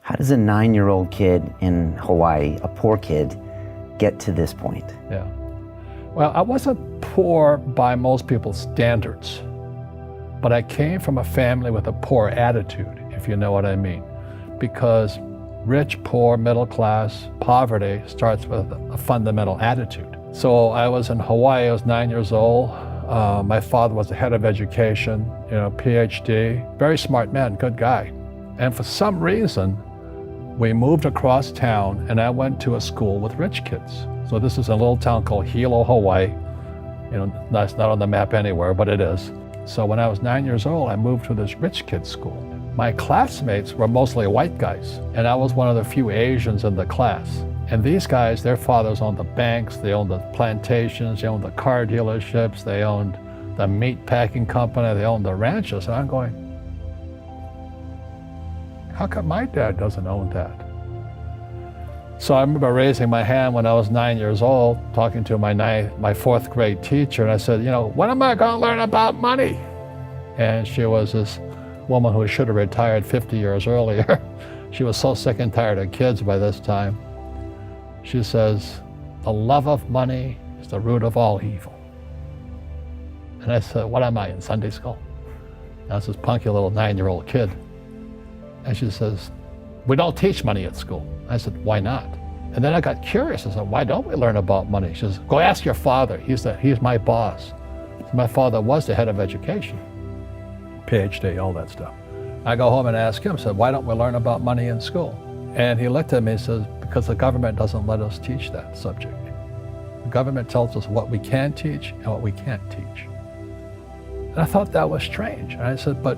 How does a 9-year-old kid in Hawaii, a poor kid, get to this point? Yeah. Well, I wasn't poor by most people's standards, but I came from a family with a poor attitude, if you know what I mean. Because rich, poor, middle class, poverty starts with a fundamental attitude. So I was in Hawaii, I was 9 years old. My father was the head of education, PhD, very smart man, good guy. And for some reason, we moved across town and I went to a school with rich kids. So this is a little town called Hilo, Hawaii. That's not on the map anywhere, but it is. So when I was 9 years old, I moved to this rich kids school. My classmates were mostly white guys, and I was one of the few Asians in the class. And these guys, their fathers owned the banks, they owned the plantations, they owned the car dealerships, they owned the meat packing company, they owned the ranches. And I'm going, how come my dad doesn't own that? So I remember raising my hand when I was 9 years old, talking to my fourth grade teacher, and I said, when am I gonna learn about money? And she was this woman who should have retired 50 years earlier. She was so sick and tired of kids by this time. She says, the love of money is the root of all evil. And I said, what am I, in Sunday school? And I was this punky little 9-year-old kid. And she says, we don't teach money at school. I said, why not? And then I got curious. I said, why don't we learn about money? She says, go ask your father. He's my boss. So my father was the head of education, PhD, all that stuff. I go home and ask him, I said, why don't we learn about money in school? And he looked at me and says, because the government doesn't let us teach that subject. The government tells us what we can teach and what we can't teach. And I thought that was strange. And I said, but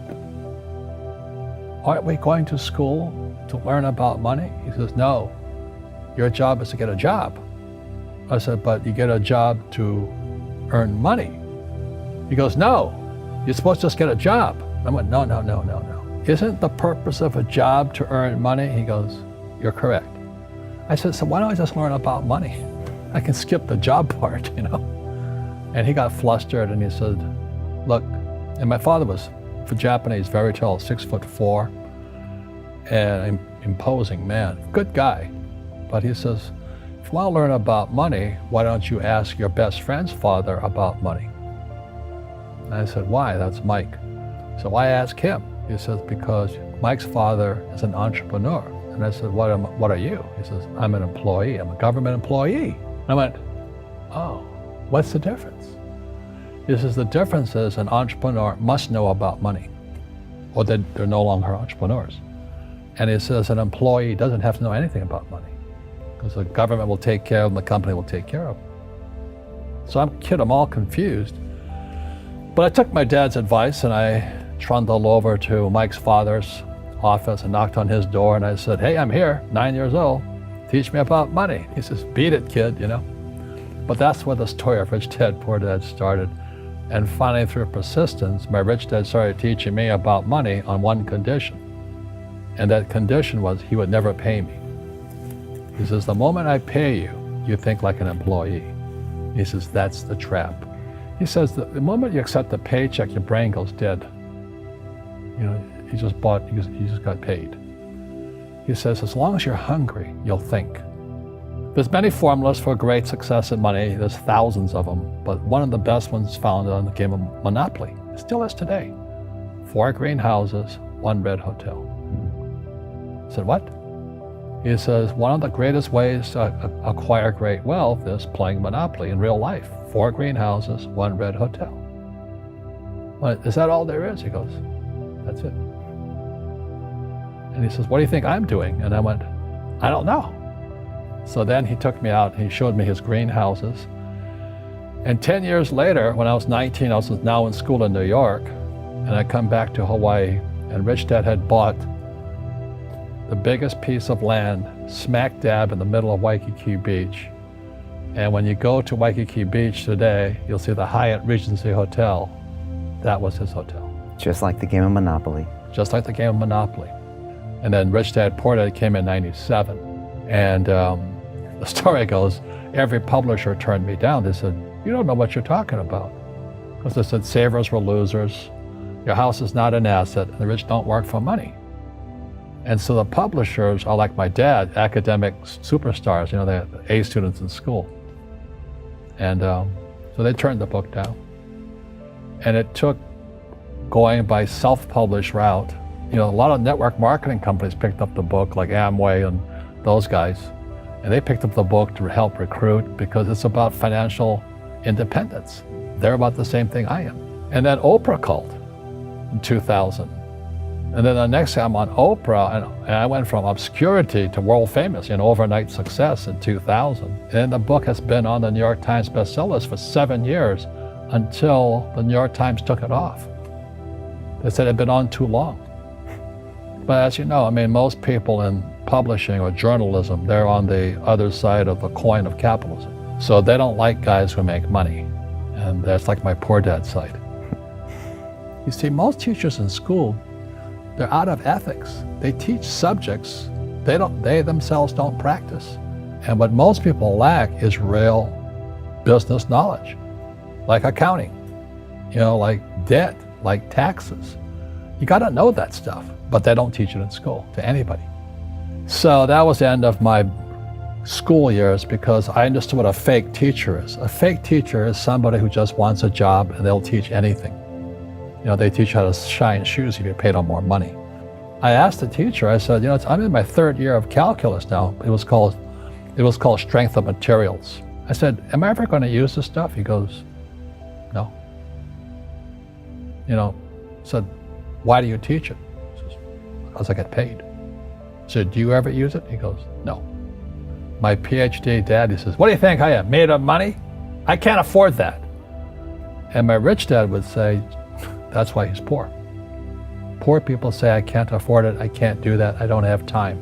aren't we going to school to learn about money? He says, no, your job is to get a job. I said, but you get a job to earn money. He goes, no, you're supposed to just get a job. I went, no. Isn't the purpose of a job to earn money? He goes, you're correct. I said, so why don't I just learn about money? I can skip the job part, And he got flustered and he said, look, and my father was, for Japanese, very tall, 6'4", and imposing man, good guy. But he says, if you want to learn about money, why don't you ask your best friend's father about money? And I said, why? That's Mike. So I asked him. He says, because Mike's father is an entrepreneur. And I said, what are you? He says, I'm an employee. I'm a government employee. And I went, oh, what's the difference? He says, the difference is an entrepreneur must know about money, or they're no longer entrepreneurs. And he says an employee doesn't have to know anything about money, because the government will take care of them, the company will take care of them. So I'm all confused. But I took my dad's advice and I trundled over to Mike's father's office and knocked on his door and I said, hey, I'm here, 9 years old, teach me about money. He says, beat it, kid, But that's where the story of Rich Dad, Poor Dad started. And finally, through persistence, my rich dad started teaching me about money on one condition. And that condition was he would never pay me. He says, the moment I pay you, you think like an employee. He says, that's the trap. He says, the moment you accept the paycheck, your brain goes dead. You just got paid. He says, as long as you're hungry, you'll think. There's many formulas for great success in money. There's thousands of them, but one of the best ones found on the game of Monopoly. It still is today. 4 green houses, 1 red hotel. I said, what? He says, one of the greatest ways to acquire great wealth is playing Monopoly in real life. 4 green houses, 1 red hotel. Well, is that all there is? He goes, that's it. And he says, what do you think I'm doing? And I went, I don't know. So then he took me out and he showed me his greenhouses. And 10 years later, when I was 19, I was now in school in New York, and I come back to Hawaii, and Rich Dad had bought the biggest piece of land smack dab in the middle of Waikiki Beach. And when you go to Waikiki Beach today, you'll see the Hyatt Regency Hotel. That was his hotel. Just like the game of Monopoly. Just like the game of Monopoly. And then Rich Dad, Poor Dad came in '97. And the story goes, every publisher turned me down. They said, you don't know what you're talking about. Because they said, savers were losers, your house is not an asset, and the rich don't work for money. And so the publishers are like my dad, academic superstars, they're A students in school. And so they turned the book down. And it took going by self-published route. A lot of network marketing companies picked up the book, like Amway and those guys. And they picked up the book to help recruit because it's about financial independence. They're about the same thing I am. And then Oprah called in 2000. And then the next thing I'm on Oprah, and I went from obscurity to world famous, overnight success in 2000. And the book has been on the New York Times bestsellers for 7 years until the New York Times took it off. They said it had been on too long. But as you know, most people in publishing or journalism, they're on the other side of the coin of capitalism. So they don't like guys who make money. And that's like my poor dad's side. You see, most teachers in school, they're out of ethics. They teach subjects they themselves don't practice. And what most people lack is real business knowledge, like accounting, like debt, like taxes. You gotta know that stuff, but they don't teach it in school to anybody. So that was the end of my school years because I understood what a fake teacher is. A fake teacher is somebody who just wants a job and they'll teach anything. They teach how to shine shoes if you paid them more money. I asked the teacher, I said, I'm in my 3rd year of calculus now. It was called strength of materials. I said, am I ever going to use this stuff? He goes, no. I said, why do you teach it? He says, because I get paid. I said, do you ever use it? He goes, no. My PhD dad, he says, what do you think I am, made of money? I can't afford that. And my rich dad would say, that's why he's poor. Poor people say, I can't afford it, I can't do that, I don't have time.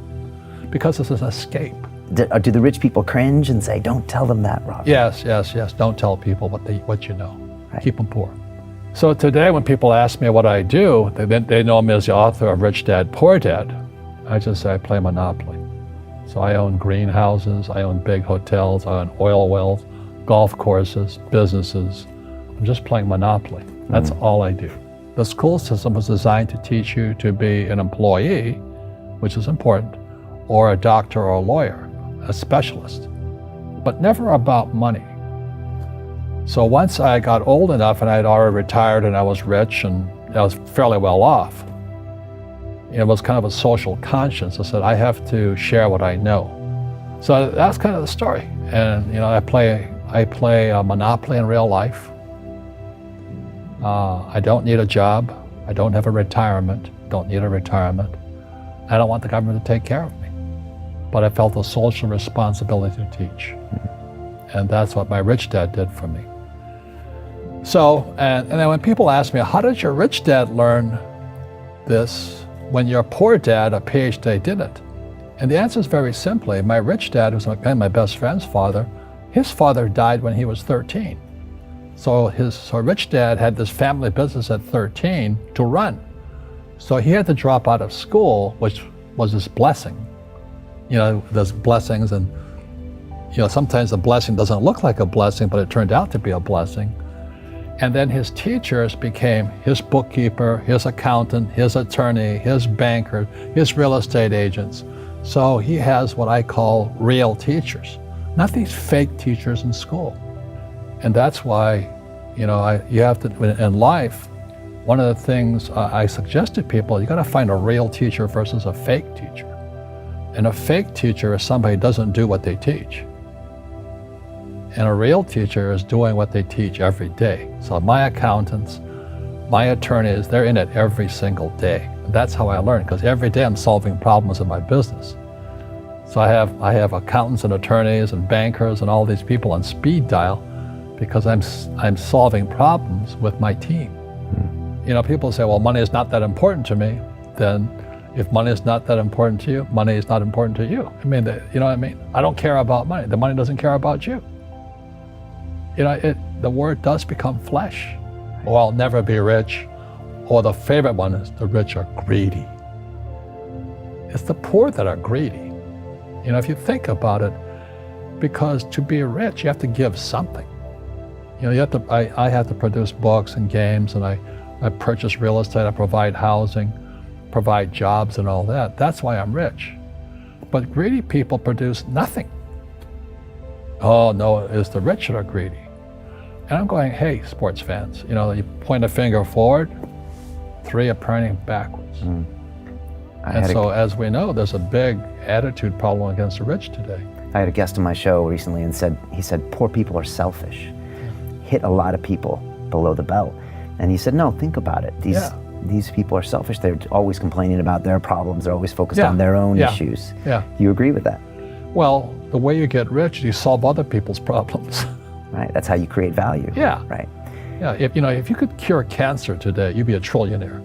Because this is an escape. Do the rich people cringe and say, don't tell them that, Rob? Yes. Don't tell people what you know. Right. Keep them poor. So today when people ask me what I do, they know me as the author of Rich Dad, Poor Dad. I just say I play Monopoly. So I own greenhouses, I own big hotels, I own oil wells, golf courses, businesses. I'm just playing Monopoly. That's all I do. The school system was designed to teach you to be an employee, which is important, or a doctor or a lawyer, a specialist, but never about money. So once I got old enough and I had already retired and I was rich and I was fairly well off, it was kind of a social conscience. I said, I have to share what I know. So that's kind of the story. And I play Monopoly in real life. I don't need a job. I don't have a retirement. Don't need a retirement. I don't want the government to take care of me. But I felt a social responsibility to teach. And that's what my rich dad did for me. So, and then when people ask me, how did your rich dad learn this when your poor dad, a PhD, didn't? And the answer is very simply, my rich dad, who's my best friend's father, his father died when he was 13. So rich dad had this family business at 13 to run. So he had to drop out of school, which was his blessing. There's blessings and, sometimes the blessing doesn't look like a blessing, but it turned out to be a blessing. And then his teachers became his bookkeeper, his accountant, his attorney, his banker, his real estate agents. So he has what I call real teachers, not these fake teachers in school. And that's why, you have to, in life, one of the things I suggest to people, you got to find a real teacher versus a fake teacher. And a fake teacher is somebody who doesn't do what they teach. And a real teacher is doing what they teach every day. So my accountants, my attorneys, they're in it every single day. And that's how I learn, because every day I'm solving problems in my business. So I have accountants and attorneys and bankers and all these people on speed dial because I'm solving problems with my team. People say, well, money is not that important to me. Then if money is not that important to you, money is not important to you. You know what I mean? I don't care about money. The money doesn't care about you. The word does become flesh. Or I'll never be rich. Or the favorite one is the rich are greedy. It's the poor that are greedy. If you think about it, because to be rich, you have to give something. I have to produce books and games, and I purchase real estate, I provide housing. provide jobs and all that. That's why I'm rich. But greedy people produce nothing. Oh no, it's the rich that are greedy. And I'm going, hey, sports fans, you know, you point a finger forward, 3 are pointing backwards. And so, as we know, there's a big attitude problem against the rich today. I had a guest on my show recently and he said, poor people are selfish. Hit a lot of people below the belt. And he said, no, think about it. These people are selfish. They're always complaining about their problems. They're always focused on their own issues. Do you agree with that? Well, the way you get rich, you solve other people's problems. Right, that's how you create value. Right. Yeah, if you could cure cancer today, you'd be a trillionaire.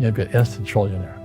You'd be an instant trillionaire.